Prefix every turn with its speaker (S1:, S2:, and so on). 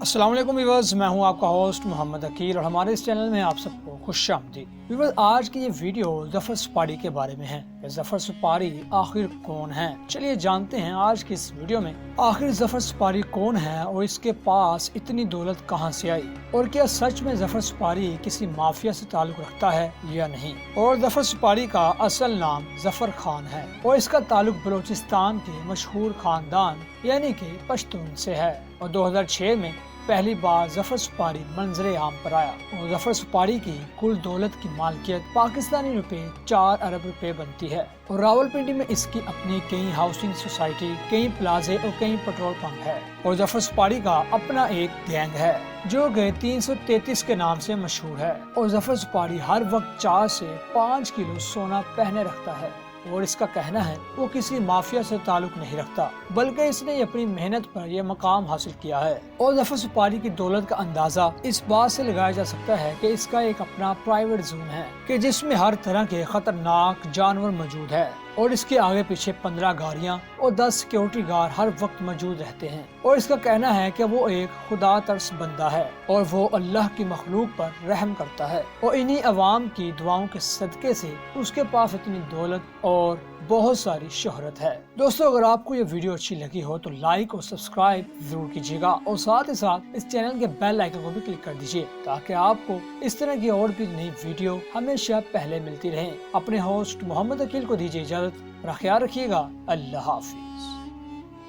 S1: السلام علیکم ویورز، میں ہوں آپ کا ہوسٹ محمد عقیل اور ہمارے اس چینل میں آپ سب کو خوش آمدید۔ ویورز، آج کی یہ ویڈیو ظفر سپاہی کے بارے میں ہے کہ ظفر سپاہی آخر کون ہے۔ چلیے جانتے ہیں آج کی اس ویڈیو میں آخر ظفر سپاہی کون ہے اور اس کے پاس اتنی دولت کہاں سے آئی، اور کیا سچ میں ظفر سپاہی کسی مافیا سے تعلق رکھتا ہے یا نہیں۔ اور ظفر سپاہی کا اصل نام ظفر خان ہے اور اس کا تعلق بلوچستان کے مشہور خاندان یعنی کہ پشتون سے ہے، اور 2006 میں پہلی بار ظفر سپاہی منظر عام پر آیا اور ظفر سپاہی کی کل دولت کی مالکیت پاکستانی روپے 4 ارب روپے بنتی ہے، اور راولپنڈی میں اس کی اپنی کئی ہاؤسنگ سوسائٹی، کئی پلازے اور کئی پیٹرول پمپ ہے، اور ظفر سپاہی کا اپنا ایک گینگ ہے جو کہ 333 کے نام سے مشہور ہے، اور ظفر سپاہی ہر وقت 4 سے 5 کلو سونا پہنے رکھتا ہے، اور اس کا کہنا ہے وہ کسی مافیا سے تعلق نہیں رکھتا بلکہ اس نے اپنی محنت پر یہ مقام حاصل کیا ہے۔ اور ظفر سپاہی کی دولت کا اندازہ اس بات سے لگایا جا سکتا ہے کہ اس کا ایک اپنا پرائیویٹ زون ہے کہ جس میں ہر طرح کے خطرناک جانور موجود ہے، اور اس کے آگے پیچھے 15 گاڑیاں اور 10 سیکیورٹی گارڈ ہر وقت موجود رہتے ہیں، اور اس کا کہنا ہے کہ وہ ایک خدا ترس بندہ ہے اور وہ اللہ کی مخلوق پر رحم کرتا ہے، اور انہی عوام کی دعاؤں کے صدقے سے اس کے پاس اتنی دولت اور بہت ساری شہرت ہے۔ دوستو، اگر آپ کو یہ ویڈیو اچھی لگی ہو تو لائک اور سبسکرائب ضرور کیجیے گا، اور ساتھ ہی ساتھ اس چینل کے بیل آئیکن کو بھی کلک کر دیجیے تاکہ آپ کو اس طرح کی اور بھی نئی ویڈیو ہمیشہ پہلے ملتی رہیں۔ اپنے ہوسٹ محمد عقیل کو دیجیے اجازت، اپنا خیال رکھیے گا۔ اللہ حافظ۔